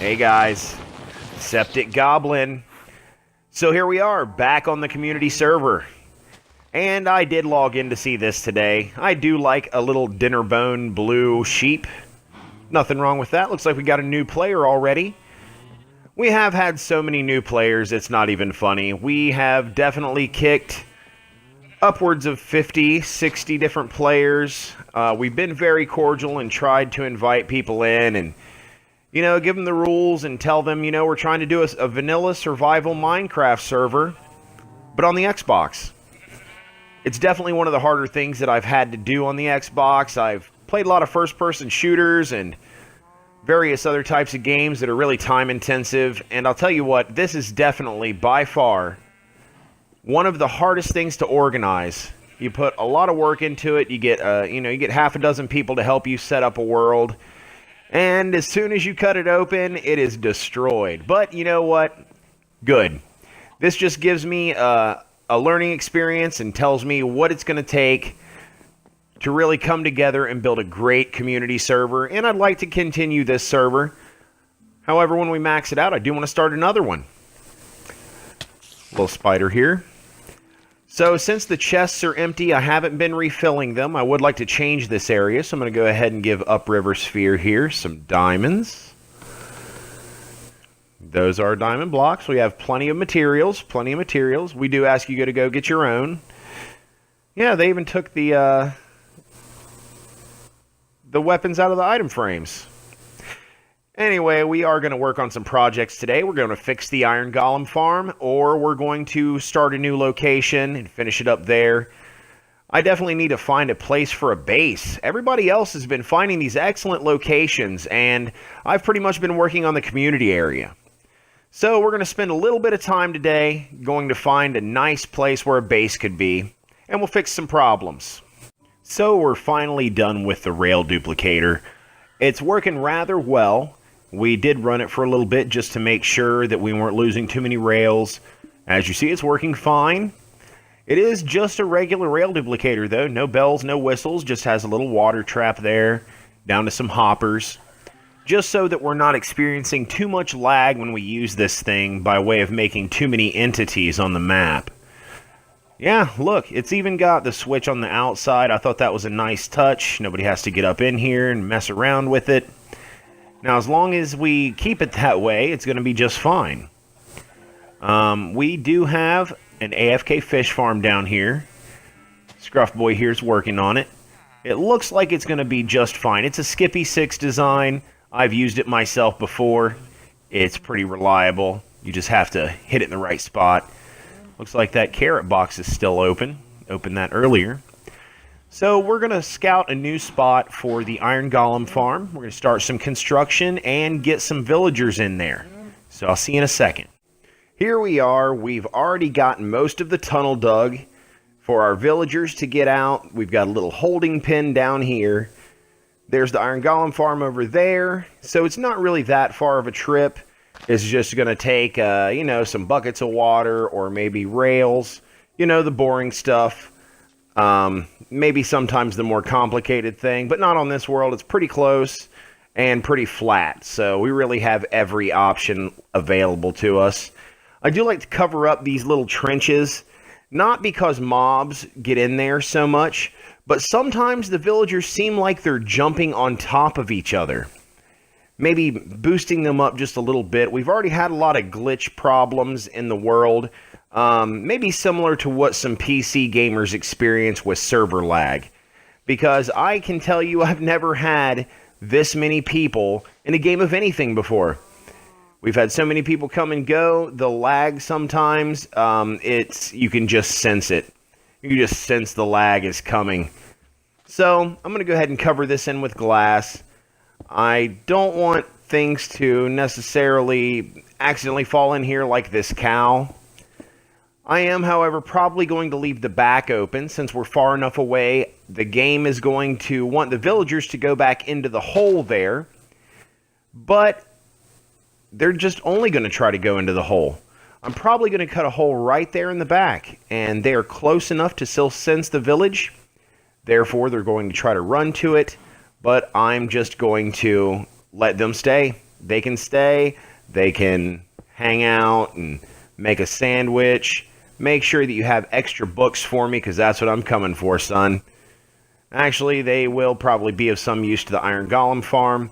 Hey guys, Septic Goblin. So here we are, back on the community server. And I did log in to see this today. I do like a little dinner bone blue sheep. Nothing wrong with that. Looks like we got a new player already. We have had so many new players, it's not even funny. We have definitely kicked upwards of 50, 60 different players. We've been very cordial and tried to invite people in and give them the rules and tell them, we're trying to do a vanilla survival Minecraft server, but on the Xbox. It's definitely one of the harder things that I've had to do on the Xbox. I've played a lot of first-person shooters and various other types of games that are really time-intensive, and I'll tell you what, this is definitely, by far, one of the hardest things to organize. You put a lot of work into it. You get, you get half a dozen people to help you set up a world. And as soon as you cut it open, it is destroyed. But you know what? Good. This just gives me a learning experience and tells me what it's going to take to really come together and build a great community server. And I'd like to continue this server. However, when we max it out, I do want to start another one. Little spider here. So since the chests are empty, I haven't been refilling them. I would like to change this area, so I'm going to go ahead and give Upriver Sphere here some diamonds. Those are diamond blocks. We have plenty of materials, We do ask you to go get your own. Yeah, they even took the weapons out of the item frames. Anyway, we are going to work on some projects today. We're going to fix the Iron Golem farm, or we're going to start a new location and finish it up there. I definitely need to find a place for a base. Everybody else has been finding these excellent locations, and I've pretty much been working on the community area. So we're going to spend a little bit of time today going to find a nice place where a base could be, and we'll fix some problems. So we're finally done with the rail duplicator. It's working rather well. We did run it for a little bit just to make sure that we weren't losing too many rails. As you see, it's working fine. It is just a regular rail duplicator, though. No bells, no whistles. Just has a little water trap there, down to some hoppers. Just so that we're not experiencing too much lag when we use this thing by way of making too many entities on the map. Yeah, look, it's even got the switch on the outside. I thought that was a nice touch. Nobody has to get up in here and mess around with it. Now, as long as we keep it that way, it's going to be just fine. We do have an AFK fish farm down here. Scruff Boy here is working on it. It looks like it's going to be just fine. It's a Skippy 6 design. I've used it myself before. It's pretty reliable. You just have to hit it in the right spot. Looks like that carrot box is still open. Opened that earlier. So we're going to scout a new spot for the Iron Golem farm. We're going to start some construction and get some villagers in there. So I'll see you in a second. Here we are. We've already gotten most of the tunnel dug for our villagers to get out. We've got a little holding pen down here. There's the Iron Golem farm over there. So it's not really that far of a trip. It's just going to take, some buckets of water or maybe rails. The boring stuff. Maybe sometimes the more complicated thing, but not on this world. It's pretty close and pretty flat. So we really have every option available to us. I do like to cover up these little trenches, not because mobs get in there so much, but sometimes the villagers seem like they're jumping on top of each other. Maybe boosting them up just a little bit. We've already had a lot of glitch problems in the world. Maybe similar to what some PC gamers experience with server lag. Because I can tell you I've never had this many people in a game of anything before. We've had so many people come and go. The lag sometimes, you can just sense it. You can just sense the lag is coming. So I'm going to go ahead and cover this in with glass. I don't want things to necessarily accidentally fall in here like this cow. I am, however, probably going to leave the back open since we're far enough away. The game is going to want the villagers to go back into the hole there. But they're just only going to try to go into the hole. I'm probably going to cut a hole right there in the back. And they are close enough to still sense the village. Therefore, they're going to try to run to it. But I'm just going to let them stay. they can stay, they can hang out and make a sandwich. Make sure that you have extra books for me, because that's what I'm coming for, son. Actually, they will probably be of some use to the Iron Golem farm.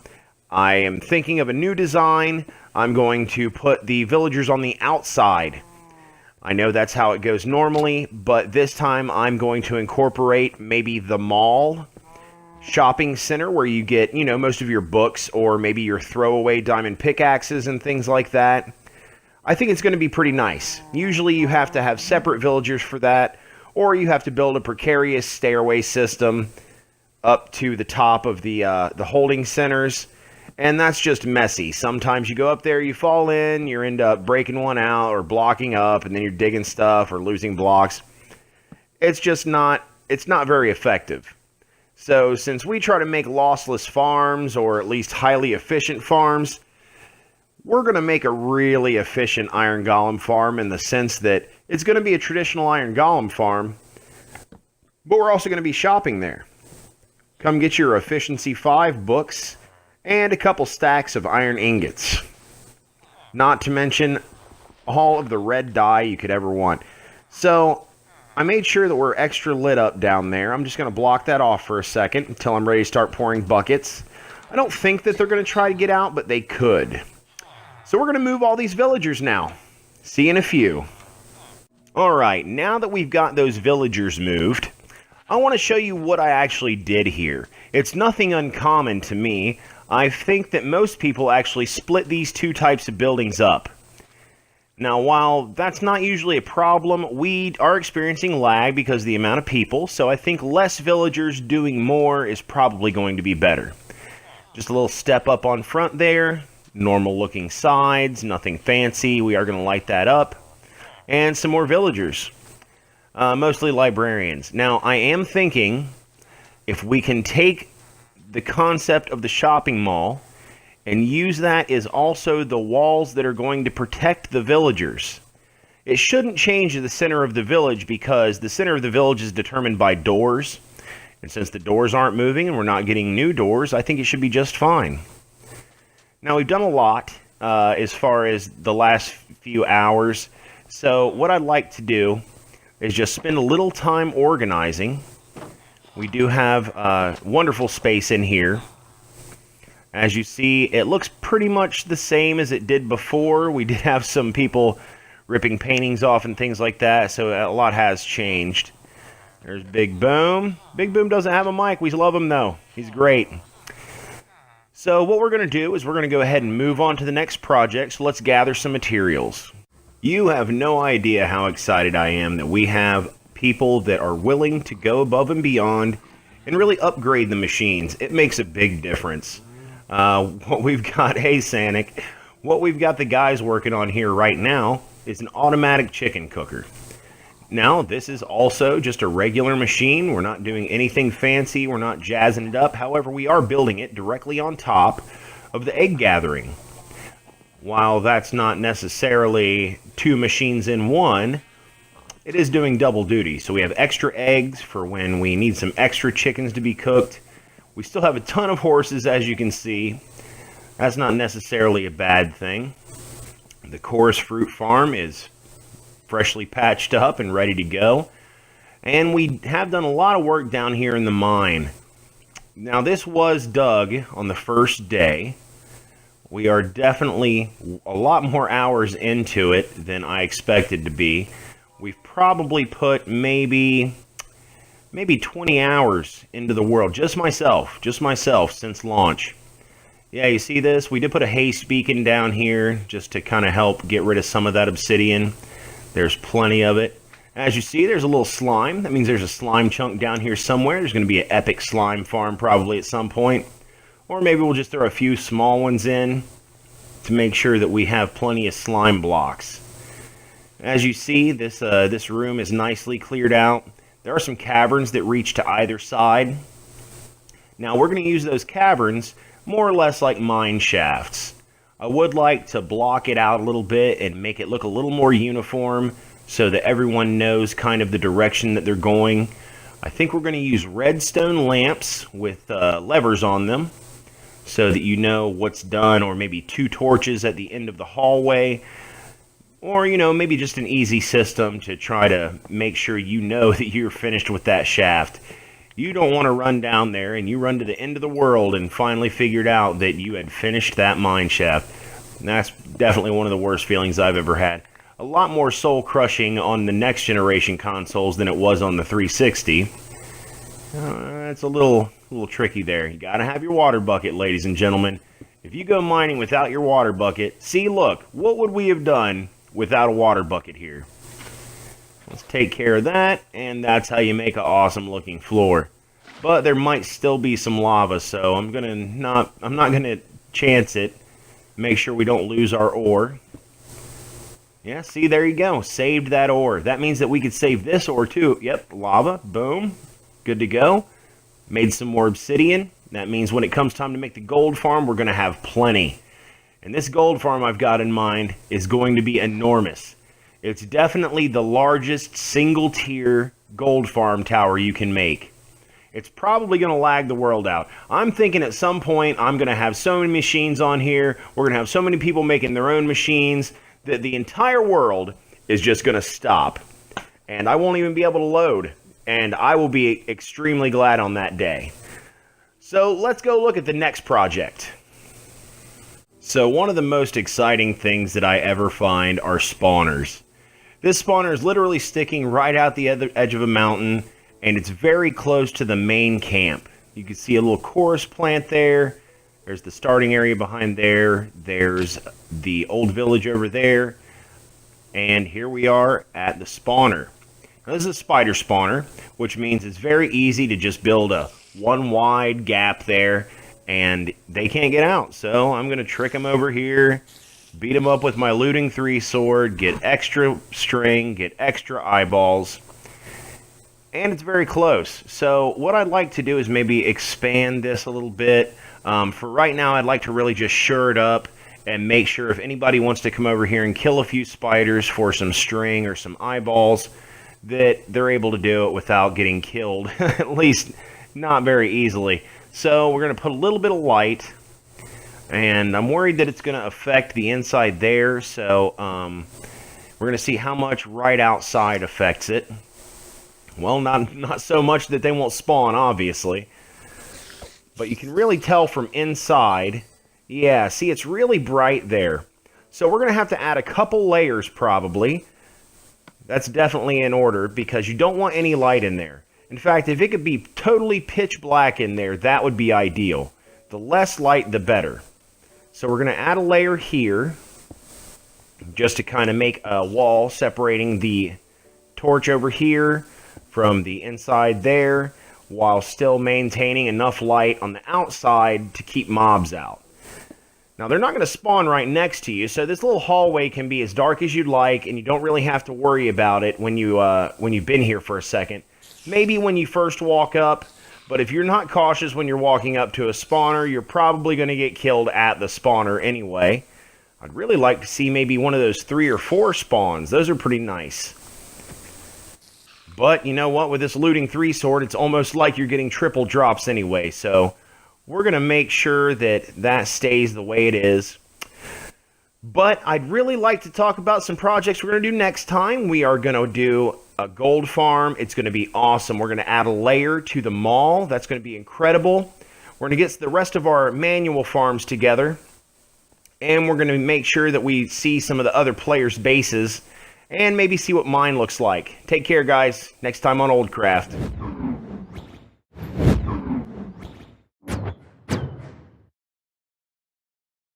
I am thinking of a new design. I'm going to put the villagers on the outside. I know that's how it goes normally, but this time I'm going to incorporate maybe the mall shopping center where you get, most of your books, or maybe your throwaway diamond pickaxes and things like that. I think it's going to be pretty nice. Usually you have to have separate villagers for that, or you have to build a precarious stairway system up to the top of the holding centers, and that's just messy. Sometimes you go up there, you fall in, you end up breaking one out or blocking up, and then you're digging stuff or losing blocks. It's not very effective. So since we try to make lossless farms, or at least highly efficient farms, we're going to make a really efficient Iron Golem farm, in the sense that it's going to be a traditional Iron Golem farm, but we're also going to be shopping there. Come get your Efficiency 5 books and a couple stacks of iron ingots. Not to mention all of the red dye you could ever want. So I made sure that we're extra lit up down there. I'm just going to block that off for a second until I'm ready to start pouring buckets. I don't think that they're going to try to get out, but they could. So we're going to move all these villagers now. See you in a few. Alright, now that we've got those villagers moved, I want to show you what I actually did here. It's nothing uncommon to me. I think that most people actually split these two types of buildings up. Now, while that's not usually a problem, we are experiencing lag because of the amount of people, so I think less villagers doing more is probably going to be better. Just a little step up on front there. Normal looking sides, nothing fancy. We are going to light that up. And some more villagers. Mostly librarians. Now, I am thinking if we can take the concept of the shopping mall and use that as also the walls that are going to protect the villagers. It shouldn't change the center of the village, because the center of the village is determined by doors. And since the doors aren't moving and we're not getting new doors, I think it should be just fine. Now, we've done a lot as far as the last few hours. So what I'd like to do is just spend a little time organizing. We do have wonderful space in here. As you see, it looks pretty much the same as it did before. We did have some people ripping paintings off and things like that, so a lot has changed. There's Big Boom. Big Boom doesn't have a mic. We love him, though. He's great. So what we're going to do is we're going to go ahead and move on to the next project, so let's gather some materials. You have no idea how excited I am that we have people that are willing to go above and beyond and really upgrade the machines. It makes a big difference. What we've got, hey Sanic, what we've got the guys working on here right now is an automatic chicken cooker. Now, this is also just a regular machine. We're not doing anything fancy. We're not jazzing it up. However, we are building it directly on top of the egg gathering. While that's not necessarily two machines in one, it is doing double duty. So we have extra eggs for when we need some extra chickens to be cooked. We still have a ton of horses, as you can see. That's not necessarily a bad thing. The Chorus Fruit Farm is freshly patched up and ready to go. And we have done a lot of work down here in the mine. Now, this was dug on the first day. We are definitely a lot more hours into it than I expected to be. We've probably put maybe 20 hours into the world. Just myself since launch. Yeah, you see this? We did put a haste beacon down here just to kind of help get rid of some of that obsidian. There's plenty of it. As you see, there's a little slime. That means there's a slime chunk down here somewhere. There's going to be an epic slime farm probably at some point. Or maybe we'll just throw a few small ones in to make sure that we have plenty of slime blocks. As you see, this room is nicely cleared out. There are some caverns that reach to either side. Now, we're going to use those caverns more or less like mine shafts. I would like to block it out a little bit and make it look a little more uniform so that everyone knows kind of the direction that they're going. I think we're going to use redstone lamps with levers on them. so that you know what's done, or maybe 2 torches at the end of the hallway, or, you know, maybe just an easy system to try to make sure you know that you're finished with that shaft. You don't want to run down there and you run to the end of the world and finally figured out that you had finished that mine shaft. And that's definitely one of the worst feelings I've ever had. A lot more soul-crushing on the next generation consoles than it was on the 360. It's a little tricky there. You gotta have your water bucket, ladies and gentlemen. If you go mining without your water bucket, see, look, what would we have done without a water bucket here? Let's take care of that, and that's how you make an awesome looking floor. But there might still be some lava, so I'm not gonna chance it. Make sure we don't lose our ore. Yeah, see, there you go. Saved that ore. That means that we could save this ore too. Yep, lava, boom, good to go. Made some more obsidian. That means when it comes time to make the gold farm, we're gonna have plenty. And this gold farm I've got in mind is going to be enormous. It's definitely the largest single-tier gold farm tower you can make. It's probably going to lag the world out. I'm thinking at some point I'm going to have so many machines on here, we're going to have so many people making their own machines, that the entire world is just going to stop. And I won't even be able to load. And I will be extremely glad on that day. So let's go look at the next project. So one of the most exciting things that I ever find are spawners. This spawner is literally sticking right out the edge of a mountain, and it's very close to the main camp. You can see a little chorus plant there. There's the starting area behind there. There's the old village over there. And here we are at the spawner. Now, this is a spider spawner, which means it's very easy to just build a one wide gap there, and they can't get out. So I'm going to trick them over here, beat them up with my looting 3 sword, get extra string, get extra eyeballs, and it's very close. So what I'd like to do is maybe expand this a little bit. For right now, I'd like to really just shore it up and make sure if anybody wants to come over here and kill a few spiders for some string or some eyeballs, that they're able to do it without getting killed, at least not very easily. So we're going to put a little bit of light, and I'm worried that it's going to affect the inside there, so we're going to see how much right outside affects it. Well, not so much that they won't spawn, obviously. But you can really tell from inside. Yeah, see, it's really bright there. So we're going to have to add a couple layers, probably. That's definitely in order, because you don't want any light in there. In fact, if it could be totally pitch black in there, that would be ideal. The less light, the better. So we're going to add a layer here, just to kind of make a wall separating the torch over here from the inside there, while still maintaining enough light on the outside to keep mobs out. Now, they're not going to spawn right next to you, so this little hallway can be as dark as you'd like, and you don't really have to worry about it when you've been here for a second. Maybe when you first walk up, but if you're not cautious when you're walking up to a spawner, you're probably going to get killed at the spawner anyway. I'd really like to see maybe one of those 3 or 4 spawns. Those are pretty nice. But you know what? With this looting 3 sword, it's almost like you're getting triple drops anyway. So we're going to make sure that that stays the way it is. But I'd really like to talk about some projects we're going to do next time. We are going to do a gold farm. It's going to be awesome. We're going to add a layer to the mall. That's going to be incredible. We're going to get the rest of our manual farms together. And we're going to make sure that we see some of the other players' bases and maybe see what mine looks like. Take care, guys. Next time on Oldcraft.